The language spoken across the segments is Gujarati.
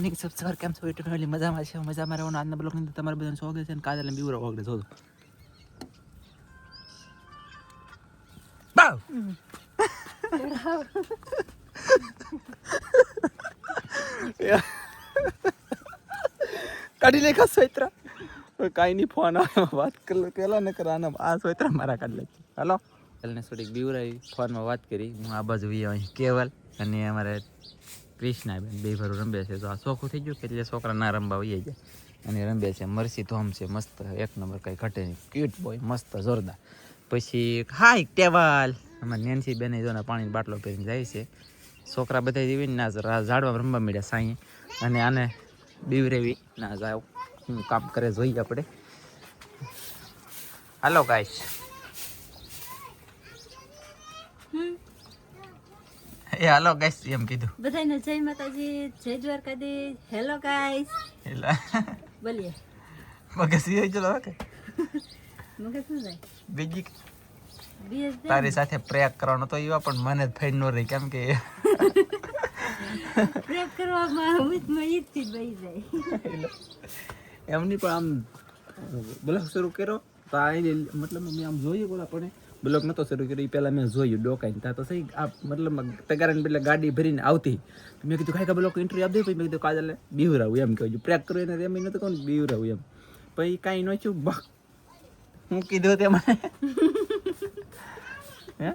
સબસ્ક્રાઇબ કેમ છો યુટ્યુબ ફેમિલી મજામાં છે મજામાં રહેવાનો આજના બ્લોગ ની અંદર તમારું બધાનું સ્વાગત છે અને કાજલ ને બીવરો વગડે જોજો બાવ કાઢી લે સોયત્રા કાઈ ની ફોન આવ્યો વાત કર પેલા ન કરાના આ સોયત્રા મારા કાઢ લે હાલો કાલને થોડીક બીવરાઈ ફોનમાં વાત કરી હું આ બાજુ અહીં કેવલ અને અમારે કૃષ્ણાબેન બે ભરું રમે છે તો આ શોખું થઈ ગયું કે એટલે છોકરા ના રમવા વહી જાય અને રમે છે મરસી ધોમ છે મસ્ત એક નંબર કંઈ ઘટે નહીં ક્યુટ બોય મસ્ત જોરદાર પછી હાય ટેબલ અમારે નેન્સી બેને જોને પાણીની બાટલો પહેરીને જાય છે છોકરા બધા જીવીને ના ઝાડવા રમવા મળ્યા સાંઈ અને આને બીવરેવી ના જાવ હું કામ કરે જોઈએ આપણે હાલો ગાઈસ એ હાલો ગાઈસ એમ કીધું બધાને જય માતાજી જય દ્વારકાધીશ હેલો ગાઈસ એલા બોલીએ મગજ સી ચલો કે મગજ શું જાય બીજી બીએસ તારી સાથે પ્રેક કરવાનો તો એવા પણ મને જ ફેડ નો રહી કેમ કે પ્રેપ કરવામાં ઉતમાં ઈથી બઈ જાય એમની પણ આમ બ્લોગ શરૂ કર્યો તો આ મતલબ મેં આમ જોયું બોલા પણ બ્લોગ નતો શરૂ કર્યો એ પહેલાં મેં જોયું ડોકાઈને ત્યાં તો સહી આ મતલબ તગારાને પેલા ગાડી ભરીને આવતી મેં કીધું ખાઈ બ્લોગ ઇન્ટરવ્યુ આપી દે પછી મેં કીધું કાજલે બીવરાવું એમ કહ્યું પ્રેક કર્યું એને એમ નતું કહું બીવરાવું એમ પછી કાંઈ ન છું બક હું કીધું તે મને હે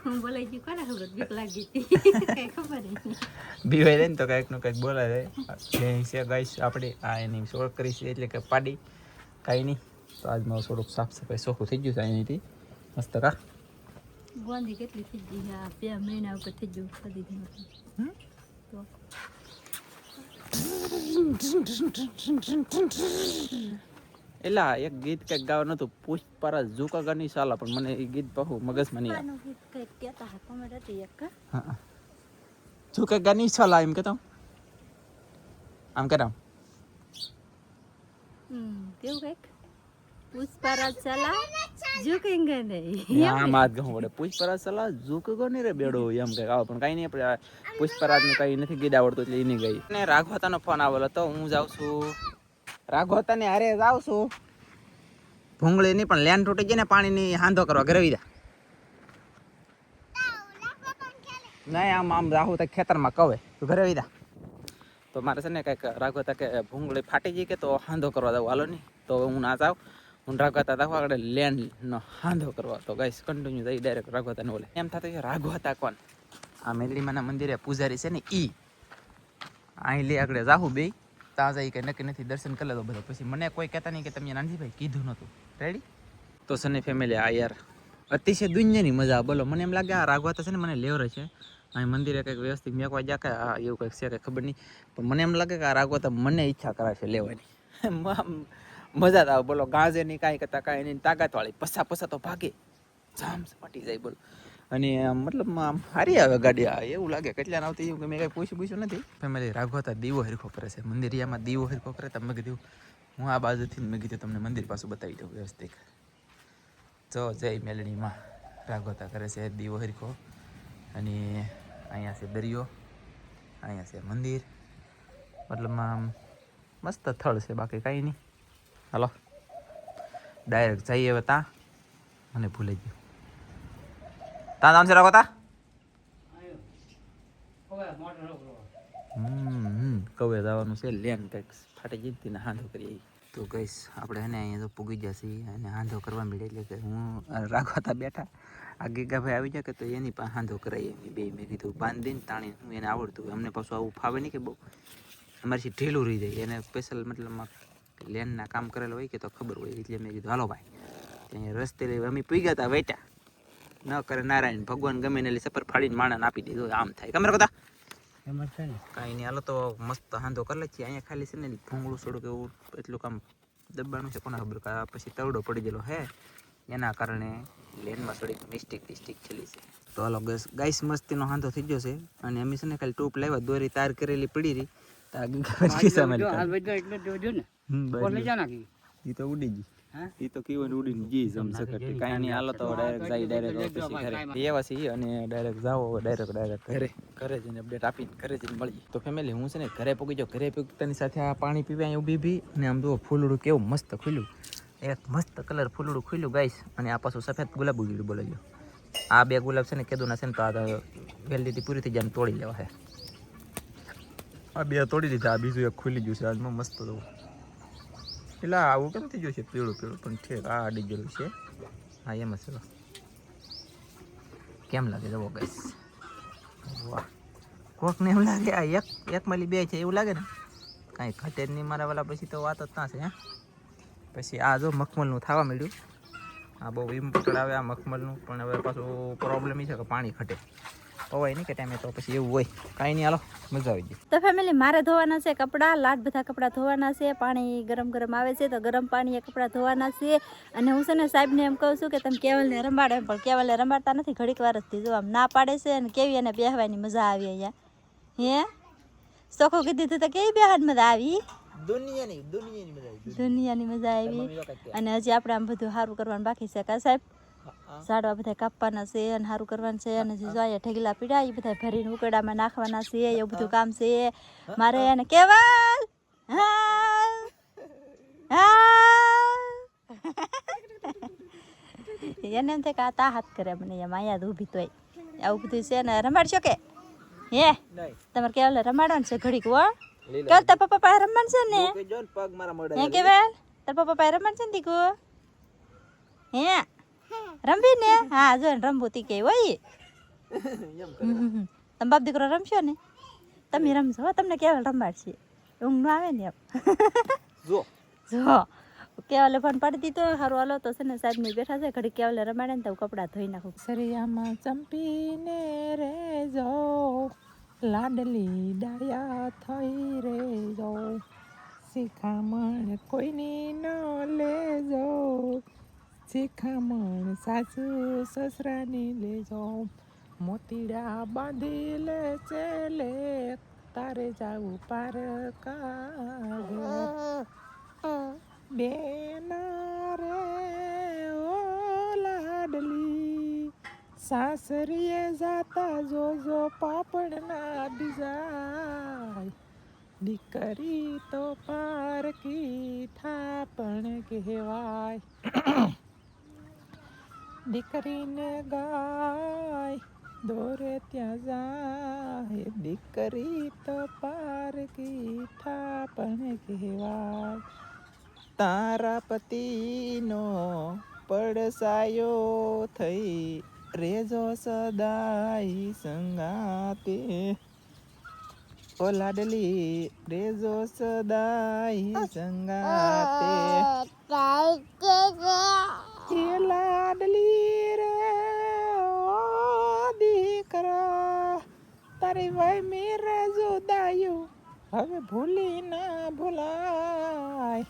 હું બોલાઈ ગયું કોને ખબર બીક લાગી હતી કઈ ખબર નહીં બીવાય જાય ને તો કંઈક નું કંઈક બોલાય જાય છે ગાઈસ આપણે આ એની શોખ કરી છે એટલે કે પાડી કાંઈ નહીં તો આજમાં થોડુંક સાફ સફાઈ ચોખ્ખું થઈ ગયું છે અહીંથી મસ્ત કા ગોંધી કેટલી થઈ ગઈ આ 2 મહિના ઉપર થઈ ગયું ખાધી તો એલા એક ગીત કંઈક ગાવાનું હતું પુષ્પરા ઝુકાગાની સાલા પણ મને એ ગીત બહુ મગજમાં નહીં આવે કઈ કહેતા હા કોમેન્ટ હતી એક હા ઝુકાગાની સાલા એમ કહેતા આમ કરામ કેવું કઈક પુષ્પરાજ ચલા ઝુકેંગે નહીં આમ આજ કહું પડે પુષ્પરાજ સાલા ઝુકેગો નહીં રે બેડો એમ કંઈક આવે પણ કાંઈ નહીં આપણે પુષ્પરાજનું કંઈ નથી ગીત આવડતું એટલે એ નહીં ગઈ અને રાઘવતાનો ફોન આવેલો તો હું જાઉં છું રાઘવતાને હારે જાઉં છું ભૂંગળી નહીં પણ લેન તૂટી જાય ને પાણીની હાંધો કરવા ઘરે વીધા નહીં આમ આમ રાહુ તો ખેતરમાં કહે તું ઘરે વીધા તો મારે છે ને કંઈક રાઘવતા કે ભૂંગળી ફાટી ગઈ કે તો હાંધો કરવા દઉં હાલો નહીં તો હું ના જાઉં હું રાઘવતા દાખવા આગળ લેન્ડનો હાંધો કરવા તો ગાઈસ કન્ટિન્યુ થઈ ડાયરેક્ટ રાઘવતાને બોલે એમ થતું કે રાઘવતા કોણ આ મેલડીમાના મંદિરે પૂજારી છે ને ઈ અહીં લે આગળ જાહું બે તાજા એ કંઈ નક્કી નથી દર્શન કરી લેતો બધો પછી મને કોઈ કહેતા નહીં કે તમે નાનજીભાઈ કીધું નહોતું રેડી તો સની ફેમિલી આ યાર અતિશય દુનિયાની મજા બોલો મને એમ લાગે આ રાઘવતા છે ને મને લેવરે છે અહીં મંદિરે કંઈક વ્યવસ્થિત મેકવા જા કે આ એવું કંઈક છે કંઈ ખબર નહીં પણ મને એમ લાગે કે આ રાઘવતા મને ઈચ્છા કરાશે લેવાની મજા જ આવે બોલો ગાજે નહીં કાંઈ કરતા કાંઈ નહીં તાકાતવાળી પસા તો ભાગે જામ સપાટી જાય બોલો અને મતલબ આમ સારી આવે ગાડી આ એવું લાગે કેટલા આવતી એવું કે મેં કાંઈ પૂછ્યું નથી ફેમિલી રાઘવતા દીવો હરખો કરે છે મંદિરિયામાં દીવો હરખો કરે તમે કીધું હું આ બાજુથી મેં કીધું તમને મંદિર પાછું બતાવી દઉં વ્યવસ્થિત જો જય મેલડીમાં રાઘવતા કરે છે દીવો હરખો અને અહીંયા છે દરિયો અહીંયા છે મંદિર મતલબમાં આમ મસ્ત સ્થળ છે બાકી કાંઈ નહીં હાલો ડાયરેક્ટ જઈએ હવે ત્યાં મને ભૂલાઈ ગયું તા નામ છે રાઘવતા કવે જવાનું છે લેન કંઈક ફાટી જીતતી ને હાંધો કરીએ તો ગઈશ આપણે એને અહીંયા તો પૂગી જશે અને હાંધો કરવા મળે એટલે કે હું રાઘવતા બેઠા આ ગીગાભાઈ આવી જાય કે તો એની પાસે હાંધો કરાવીએ એમ બે મેં કીધું બાંધીને તાણી હું એને આવડતું અમને પાછું આવું ફાવે નહીં કે બહુ અમારી ઢીલું રહી જાય એને સ્પેશિયલ મતલબમાં લેનના કામ કરેલું હોય કે તો ખબર હોય એટલે મેં કીધું હાલો ભાઈ ત્યાં રસ્તે અમે પૂગ્યા હતા વેટા ન કરે નારાયણ ભગવાન ગમે ને સફર ફાડીને માણસને આપી દીધું આમ થાય ગમે બધા એમ છે ને કાંઈ નહીં હાલો તો મસ્ત હાંધો કરી લે છીએ અહીંયા ખાલી છે ને ભૂંગળું થોડુંક એવું એટલું કામ દબાણું છે કોને ખબર પછી તવડો પડી ગયેલો હે એના કારણે લેનમાં થોડીક મિસ્ટેક છેલ્લી છે તો હાલો ગાઈસ મસ્તીનો હાંધો થઈ ગયો છે અને અમે છે ને ખાલી ટૂપ લાવ્યા દોરી તાર કરેલી પડી રહી તો તો ઉડી ગઈ ઈ તો કીવન ઉડીને જી જમશે કટી કાઈ નહીં હાલો તો ડાયરેક્ટ જાય ડાયરેક્ટ પછી ઘરે એવા છે ઈ અને ડાયરેક્ટ જાવો ડાયરેક્ટ ઘરે જઈને અપડેટ આપીને ઘરે જઈને મળીએ તો ફેમિલી હું છે ને ઘરે પહોંચી જાઉં ઘરે પહોંચતાની સાથે આ પાણી પીવા અહીં ઊભી અને આમ જુઓ ફૂલડું કેવું મસ્ત ખુલ્યું એક મસ્ત કલર ફૂલડું ખુલ્યું ગાઈસ અને આ પાછું સફેદ ગુલાબ ઉગડ્યું બોલાયો આ બે ગુલાબ છે ને કેદુના છે ને તો આ વેલિડિટી પૂરી થઈ જાય તોડી લેવા છે આ બે તોડી દીધા આ બીજું એક ખુલી ગયું છે આજમાં મસ્ત તો પેલા આવું કેમ થઈ ગયું છે પીળું પણ ઠીક આ અડી ગયેલું છે હા એમ જ ચલો કેમ લાગે જવો ગાઈસ વાહ કોકને એવું લાગે આ એક માલી બે છે એવું લાગે ને કાંઈ ઘટે જ નહીં મારા વાલા પછી તો વાત જ ના છે હે પછી આ જો મખમલનું થવા મળ્યું આ બહુ ઇમ્પોર્ટન્ટ આવે આ મખમલનું પણ હવે પાછું પ્રોબ્લેમ એ છે કે પાણી ઘટે પવાય નહીં કે ટાઈમે તો પછી એવું હોય કાંઈ નહીં હાલો મજા આવી જાય તો ફેમિલી મારે ધોવાના છે કપડાં લાટ બધા કપડાં ધોવાના છે પાણી ગરમ આવે છે તો ગરમ પાણીએ કપડાં ધોવાના છે અને હું છે ને સાહેબને એમ કહું છું કે તમે કેવલને રમાડો એમ પણ કેવલને રમાડતા નથી ઘડીક વાર જ જો આમ ના પાડે છે અને કેવી એને બેહવાની મજા આવી અહીંયા હે સોખો કીધી તો કેવી બેહવાની મજા આવી દુનિયાની મજા આવી અને હજી આપણે આમ બધું સારું કરવાનું બાકી છે કા સાહેબ ઝાડવા બધા કાપવાના છે અને સારું કરવાનું છે અને જે જોઈએ ઠેગલા પીડા એ બધા ભરીને ઉકરડામાં નાખવાના છે એવું બધું કામ છે મારે એને કેવલ એને એમ થાય કે આ તા હાથ કરે મને એમ અહીંયા ઊભી તોય આવું બધું છે ને રમાડશો કે હે તમારે કેવલ રમાડવાનું છે ઘડીક હો કેવલ તાર પપ્પા પાસે રમવાનું છે ને હે કેવલ તાર પપ્પા પાસે રમવાનું છે ને દીકુ હે રમવી ને હા જો રમવું તી કે હોય તમે બાપ દીકરો રમશો ને તમે રમશો તમને કેવલ રમાડશે ઊંઘ ન આવે ને એમ જો કેવલે ફોન પાડી દીધો સારું હાલો તો છે ને સાહેબ ની બેઠા છે ઘડી કેવલે રમાડે ને તો કપડાં ધોઈ નાખું સરિયામાં ચંપીને રે જો લાડલી ડાયા થઈ રે જો શિખામણ કોઈની ન લેજો શિખામણ સાસુ સસરાની લેજો મોતીડા બાંધી લે ચેલે તારે જાવું પારકા બેના રે ઓ લાડલી સાસરીએ જાતા જોજો પાપડ ના બીજાય દીકરી તો પારકી થાપણ કહેવાય દીકરીને ગાય દોરે ત્યાં જાય દીકરી તો પારકી થાપણ કહેવાય તારા પતિનો પડસાયો થઈ રેજો સદાય સંગાતે ઓ લાડલી રેજો સદાય સંગાતે એ લાડલી રે ઓ દીકરા તારી વાય મેરે જોદાયું હવે ભૂલી ના ભૂલાય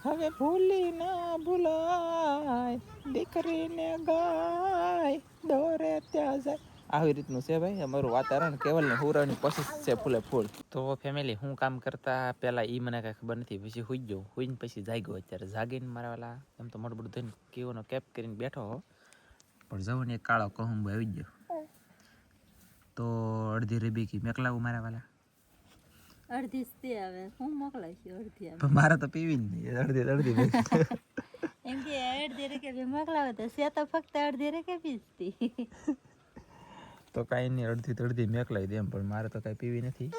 હવે ભૂલી ના ભૂલાય દીકરીને ગાય દોરે ત્યાં જાય આવી રીતનું છે ભાઈ અમારું વાતાવરણ કેવલ ને હુરાની પસંદ છે ફૂલે ફૂલ તો ફેમિલી હું કામ કરતા પહેલા એ મને કાંઈ ખબર નથી પછી હુઈ ગયો હુઈને પછી જાગ્યો અત્યારે જાગીને મારા વાલા એમ તો મોટું બધું થઈને કેવોનો કેપ કરીને બેઠો હો પણ જવું ને એક કાળો કહુંબો આવી ગયો તો અડધી રેબીકી મેકલાવું મારા વાલા અડધી સ્તે આવે હું મોકલાઈશ અડધી આવે પણ મારે તો પીવી જ નહીં અડધી એમ કે અડધી રે કે મોકલાવે તો સે તો ફક્ત અડધી રે કે પીસતી તો કાંઈ નહીં અડધી મેકલાવી દે એમ પણ મારે તો કાંઈ પીવી નથી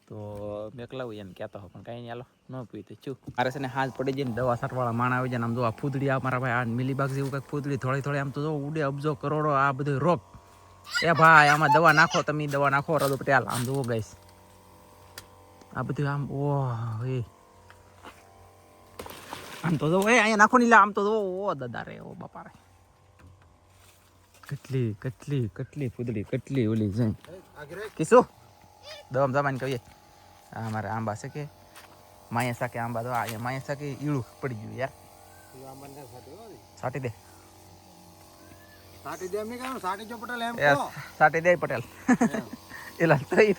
તો મેકલાવું એમ કહેતો હો પણ કાંઈ નહીં હાલો ન પીવી તો છું મારે છે ને હાથ પડી જાય ને દવા છાંટવાળા માણ આવી જાય ને આમ જો આ ફૂદડી આ મારા ભાઈ આ મિલીબાગ જેવું કંઈક ફૂદડી થોડી આમ તો જો ઉડે અબજો કરોડો આ બધું રોગ એ ભાઈ આમાં દવા નાખો તમે દવા નાખો રદો પટેલ આમ જુઓ ગાઈસ આ બધું આમ ઓહ એ આમ તો જો એ અહીંયા નાખો નહીં આમ તો જો ઓ દાદા રે ઓ બાપા રે કેટલી ફૂદડી કેટલી ઓલી છે કિસો દમ જમાને કહીએ આ મારે આંબા છે કે માયા સાકે આંબા તો આ માયા સાકે ઈળું પડી ગયું યાર સાટી દે એમ નહીં સાટી જો પટેલ એમ સાટી દે પટેલ એલા થઈ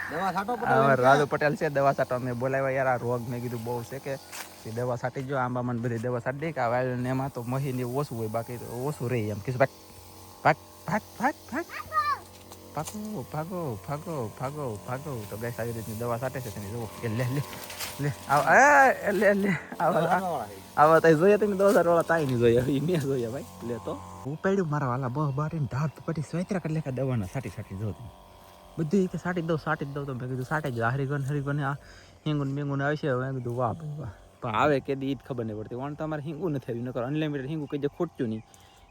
દવા છાંટો હવે રાજુ પટેલ છે દવા છાંટવા મેં બોલાવ્યા યાર આ રોગ મેં કીધું બહુ છે કે એ દવા છાંટી જો આંબામાં બધી દવા છાંટી દે કે આ વાયલ ને એમાં તો મહીને ઓછું હોય બાકી તો ઓછું રહે એમ કીધું ભાગ ભાગ ભાગ ભાગ ભાગ ભાગો ભાગો ભાગો ભાગો ભાગો તો ગાઈસ આવી રીતની દવા છાંટે છે તમે જુઓ એ લે લે લે આવ લે લે આવા તો જોઈએ તમે 2000 વાળા તાઈ ની જોઈએ એ મેં જોઈએ ભાઈ લે તો હું પડ્યું મારા વાલા બહ બારીને ધાર પટી સ્વેતરા કરી લેખા દવાના છાંટી જો તમે બધું કે સાટી જ દઉં તો મેં કીધું સાટી જ હરીગન આ હિંગુન મેંગુન આવશે મેં કીધું વાહ ભાઈ વાહ પણ આવે કે દી જ ખબર નહીં પડતી વણ તો અમારે હિંગું નથી આવ્યું નકર અનલિમિટેડ હિંગું કંઈ જે ખૂટતું નહીં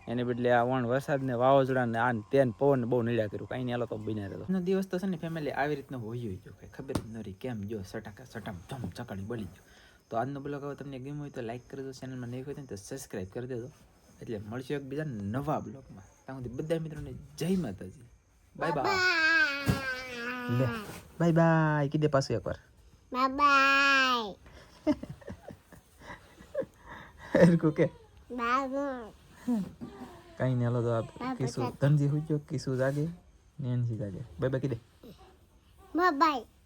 એને બદલે આ વણ વરસાદને વાવાઝોડાને આ તેન પવન બહુ નડ્યા કર્યું કાંઈ નહીં હાલો તો બન્યા રહેતો એનો દિવસ તો છે ને ફેમિલી આવી રીતનો હોય જો કંઈ ખબર જ ન રહી કેમ જો સટામ ચકડી બળી ગયો તો આજનો બ્લોગ હવે તમને ગમ્યો હોય તો લાઈક કરી દો ચેનલમાં નહીં હોય તો સબસ્ક્રાઈબ કરી દેજો એટલે મળશે એક બીજા નવા બ્લોગમાં ત્યાં સુધી બધા મિત્રોને જય માતાજી બાય બાય લે બાય બાય કીધે પાછું એકવાર બાય બાય એરકુ કે બાબુ કઈ નહીં હાલો તો આપ કિસુ ધનજી હુજો કિસુ જાગે નેનજી જાગે બાય બાય કીધે બાય બાય